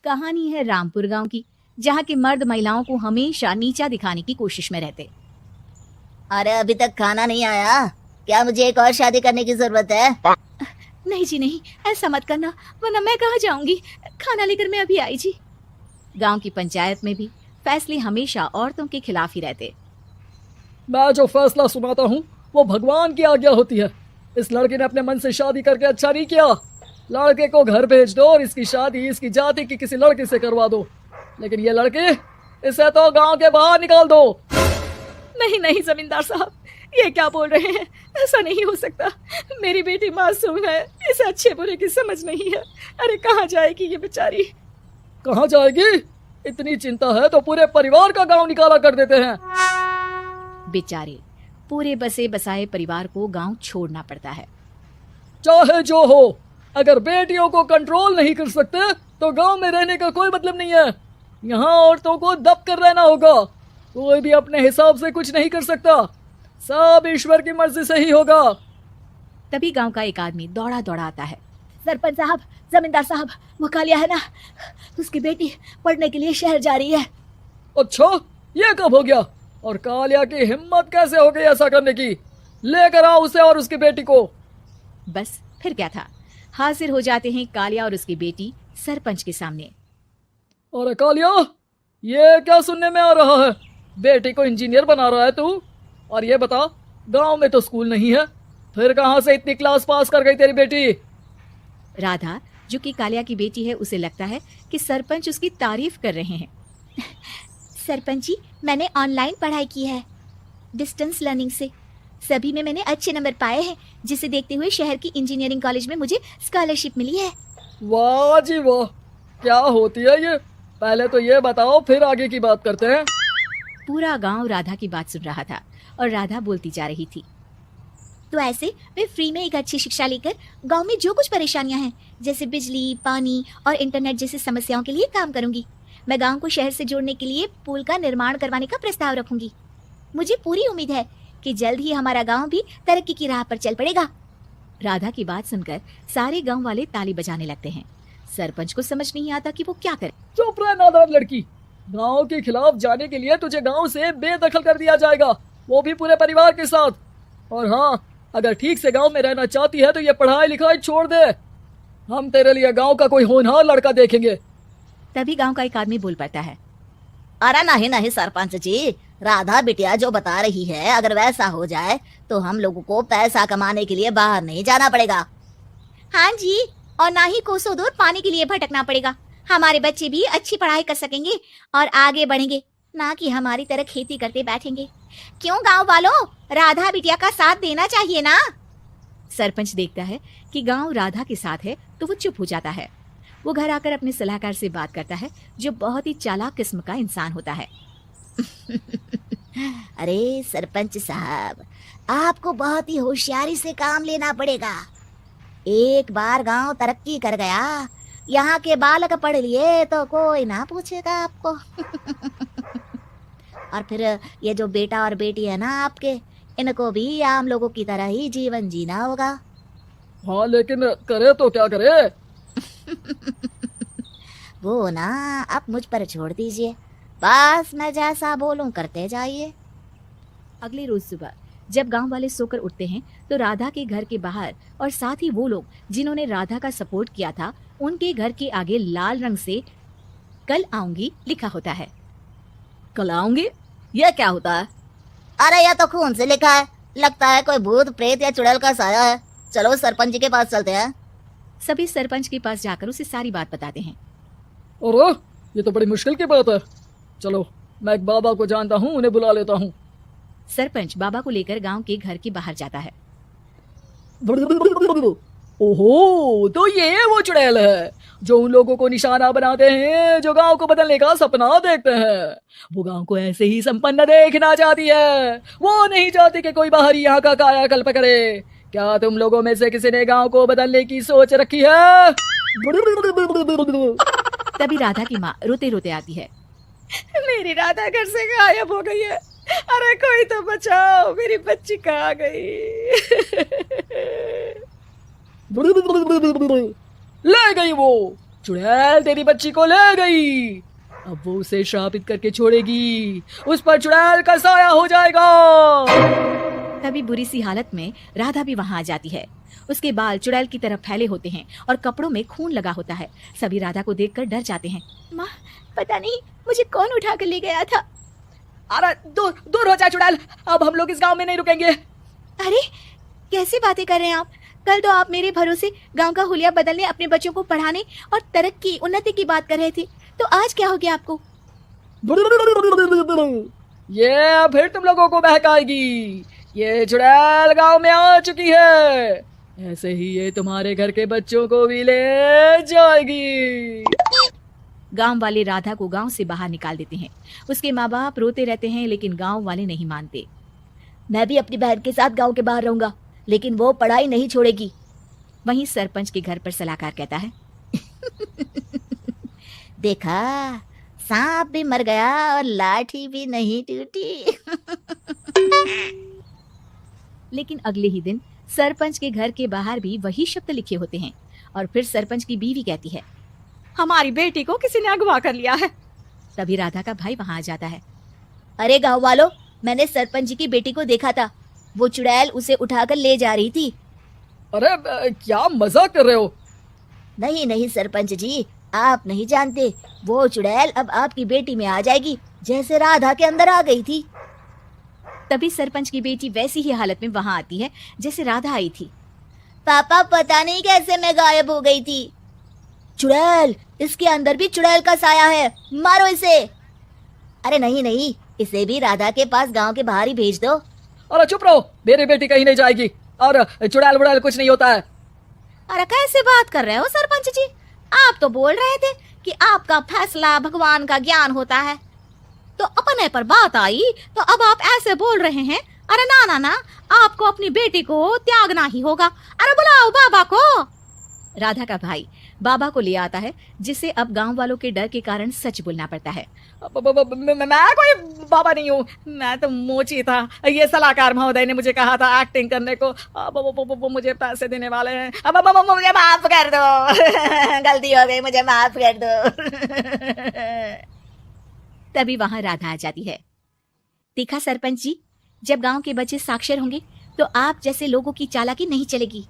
कहानी है रामपुर गांव की, जहां के मर्द महिलाओं को हमेशा नीचा दिखाने की कोशिश में रहते। अरे अभी तक खाना नहीं आया क्या? मुझे एक और शादी करने की जरूरत है। नहीं जी नहीं, ऐसा मत करना, वरना मैं कहाँ जाऊंगी। खाना लेकर मैं अभी आई जी। गांव की पंचायत में भी फैसले हमेशा औरतों के खिलाफ ही रहते। मैं जो फैसला सुनाता हूँ वो भगवान की आज्ञा होती है। इस लड़के ने अपने मन से शादी करके अच्छा नहीं किया। लड़के को घर भेज दो और इसकी शादी इसकी जाति की किसी लड़के से करवा दो। लेकिन ये लड़के, इसे तो गांव के बाहर निकाल दो। नहीं नहीं जमींदार साहब, ये क्या बोल रहे हैं? ऐसा नहीं हो सकता। मेरी बेटी मासूम है, इसे अच्छे बुरे की समझ नहीं है। अरे कहाँ जाएगी ये बेचारी? कहाँ जाएगी? इतनी चिंता है तो पूरे परिवार का गांव निकाला कर देते हैं। बेचारे पूरे बसे बसाए परिवार को गांव छोड़ना पड़ता है। चाहे जो हो, अगर बेटियों को कंट्रोल नहीं कर सकते तो गांव में रहने का कोई मतलब नहीं है। यहाँ औरतों को दब कर रहना होगा। कोई भी अपने हिसाब से कुछ नहीं कर सकता, सब ईश्वर की मर्जी से ही होगा। तभी गांव का एक आदमी दौड़ा दौड़ा आता है। सरपंच साहब, जमींदार साहब, वो कालिया है ना, उसकी बेटी पढ़ने के लिए शहर जा रही है। अच्छा, ये कब हो गया? और कालिया की हिम्मत कैसे हो गई ऐसा करने की? लेकर आओ उसे और उसकी बेटी को। बस फिर क्या था, हाजिर हो जाते हैं कालिया और उसकी बेटी सरपंच के सामने। अरे कालिया, ये क्या सुनने में आ रहा है? बेटी को इंजीनियर बना रहा है तू? और ये बता, गांव में तो स्कूल नहीं है, फिर कहां से इतनी क्लास पास कर गई तेरी बेटी? राधा, जो कि कालिया की बेटी है, उसे लगता है कि सरपंच उसकी तारीफ कर रहे हैं। सरपंच जी, मैंने ऑनलाइन पढ़ाई की है, डिस्टेंस लर्निंग से। सभी में मैंने अच्छे नंबर पाए हैं, जिसे देखते हुए शहर की इंजीनियरिंग कॉलेज में मुझे स्कॉलरशिप मिली है। वाह जी वाह, क्या होती है ये? पहले तो ये बताओ, फिर आगे की बात करते हैं। पूरा गांव राधा की बात सुन रहा था और राधा बोलती जा रही थी। तो ऐसे मैं फ्री में एक अच्छी शिक्षा लेकर गांव में जो कुछ परेशानियां हैं, जैसे बिजली, पानी और इंटरनेट जैसी समस्याओं के लिए काम करूंगी। मैं गांव को शहर से जोड़ने के लिए पुल का निर्माण करवाने का प्रस्ताव रखूंगी। मुझे पूरी उम्मीद है कि जल्द ही हमारा गांव भी तरक्की की राह पर चल पड़ेगा। राधा की बात सुनकर सारे गांव वाले ताली बजाने लगते हैं। सरपंच को समझ नहीं आता कि वो क्या करे। चुप रह नादान लड़की, गांव के खिलाफ जाने के लिए तुझे गांव से बेदखल कर दिया जाएगा, वो भी पूरे परिवार के साथ। और हाँ, अगर ठीक से गांव में रहना चाहती है तो ये पढ़ाई लिखाई छोड़ दे। हम तेरे लिए गांव का कोई होनहार लड़का देखेंगे। तभी गांव का एक आदमी बोल पड़ता है। अरे नहीं नहीं सरपंच जी, राधा बिटिया जो बता रही है, अगर वैसा हो जाए तो हम लोगों को पैसा कमाने के लिए बाहर नहीं जाना पड़ेगा। हाँ जी, और ना ही कोसों दूर पानी के लिए भटकना पड़ेगा। हमारे बच्चे भी अच्छी पढ़ाई कर सकेंगे और आगे बढ़ेंगे, ना कि हमारी तरह खेती करते बैठेंगे। क्यों गांव वालों, राधा बिटिया का साथ देना चाहिए ना। सरपंच देखता है कि गांव राधा के साथ है तो वो चुप हो जाता है। वो घर आकर अपने सलाहकार से बात करता है, जो बहुत ही चालाक किस्म का इंसान होता है। अरे सरपंच साहब, आपको बहुत ही होशियारी से काम लेना पड़ेगा। एक बार गांव तरक्की कर गया, यहाँ के बालक पढ़ लिए तो कोई ना पूछेगा आपको। और फिर ये जो बेटा और बेटी है ना आपके, इनको भी आम लोगों की तरह ही जीवन जीना होगा। हाँ, लेकिन करे तो क्या करे? वो ना आप मुझ पर छोड़ दीजिए, बस मैं जैसा बोलूं करते जाइए। अगले रोज सुबह जब गांव वाले सोकर उठते हैं तो राधा के घर के बाहर और साथ ही वो लोग जिन्होंने राधा का सपोर्ट किया था, उनके घर के आगे लाल रंग से कल आऊंगी लिखा होता है। कल आऊंगी? ये क्या होता है? अरे यह तो खून से लिखा है, लगता है कोई भूत प्रेत या चुड़ैल का साया है। चलो सरपंच जी के पास चलते हैं। सभी सरपंच के पास जाकर उसे सारी बात बताते हैं। अरे ये तो बड़ी मुश्किल की बात है। चलो, मैं एक बाबा को जानता हूँ, उन्हें बुला लेता हूँ। सरपंच बाबा को लेकर गांव के घर के बाहर जाता है। ओहो, तो ये वो चुड़ैल है जो उन लोगों को निशाना बनाते हैं जो गांव को बदलने का सपना देखते हैं। वो गांव को ऐसे ही संपन्न देखना चाहती है, वो नहीं चाहती कि कोई बाहरी यहाँ का कायाकल्प करे। क्या तुम लोगों में से किसी ने गांव को बदलने की सोच रखी है? तभी राधा की माँ रोते रोते आती है। मेरी राधा घर से गायब हो गई है, अरे कोई तो बचाओ, मेरी बच्ची कहाँ गई? ले गई वो। चुड़ैल तेरी बच्ची को ले गई। अब वो उसे श्रापित करके छोड़ेगी, उस पर चुड़ैल का साया हो जाएगा। तभी बुरी सी हालत में राधा भी वहां आ जाती है। उसके बाल चुड़ैल की तरफ फैले होते हैं और कपड़ों में खून लगा होता है। सभी राधा को देखकर डर जाते हैं। माँ, पता नहीं मुझे कौन उठा कर ले गया था। अरे दूर दूर हो जा चुड़ैल, अब हम लोग इस गांव में नहीं रुकेंगे। अरे कैसी बातें कर रहे हैं आप? कल तो आप मेरे भरोसे गांव का हुलिया बदलने, अपने बच्चों को पढ़ाने और तरक्की उन्नति की बात कर रहे थे, तो आज क्या हो गया आपको? ये फिर तुम लोगों को बहकाएगी। ये चुड़ैल गांव में आ चुकी है, ऐसे ही ये तुम्हारे घर के बच्चों को भी ले जाएगी। गांव वाले राधा को गांव से बाहर निकाल देते हैं। उसके माँ बाप रोते रहते हैं, लेकिन गांव वाले नहीं मानते। मैं भी अपनी बहन के साथ गांव के बाहर रहूंगा, लेकिन वो पढ़ाई नहीं छोड़ेगी। वहीं सरपंच के घर पर सलाहकार कहता है, देखा, सांप भी मर गया और लाठी भी नहीं टूटी। लेकिन अगले ही दिन सरपंच के घर के बाहर भी वही शब्द लिखे होते हैं। और फिर सरपंच की बीवी कहती है, हमारी बेटी को किसी ने अगवा कर लिया है। तभी राधा का भाई वहां आ जाता है। अरे गांव वालों, मैंने सरपंच जी की बेटी को देखा था, वो चुड़ैल उसे उठाकर ले जा रही थी। अरे क्या मजाक कर रहे हो? नहीं नहीं सरपंच जी, आप नहीं जानते, वो चुड़ैल अब आपकी बेटी में आ जाएगी, जैसे राधा के अंदर आ गई थी। तभी सरपंच की बेटी वैसी ही हालत में वहां आती है जैसे राधा आई थी। पापा, पता नहीं कैसे मैं गायब हो गई थी। चुड़ैल, इसके अंदर भी चुड़ैल का साया है, मारो इसे। अरे नहीं नहीं, इसे भी राधा के पास गांव के बाहर ही भेज दो। अरे चुप रहो, मेरी बेटी कहीं नहीं जाएगी, और चुड़ैल वुड़ैल कुछ नहीं होता है। अरे कैसे बात कर रहे हो सरपंच जी? आप तो बोल रहे थे कि आपका फैसला भगवान का ज्ञान होता है, तो अपने पर बात आई तो अब आप ऐसे बोल रहे हैं। अरे ना ना ना, आपको अपनी बेटी को त्यागना ही होगा। अरे बुलाओ बाबा को। राधा का भाई बाबा को ले आता है, जिसे अब गांव वालों के डर के कारण सच बोलना पड़ता है। मैं कोई बाबा नहीं हूँ, मैं तो मोची था। ये सलाहकार महोदय ने मुझे कहा था एक्टिंग करने को, वो मुझे पैसे देने वाले हैं। अब मुझे माफ कर दो। गलती हो गई, मुझे माफ कर दो। तभी वहां राधा आ जाती है। देखा सरपंच जी, जब गांव के बच्चे साक्षर होंगे तो आप जैसे लोगों की चालाकी नहीं चलेगी।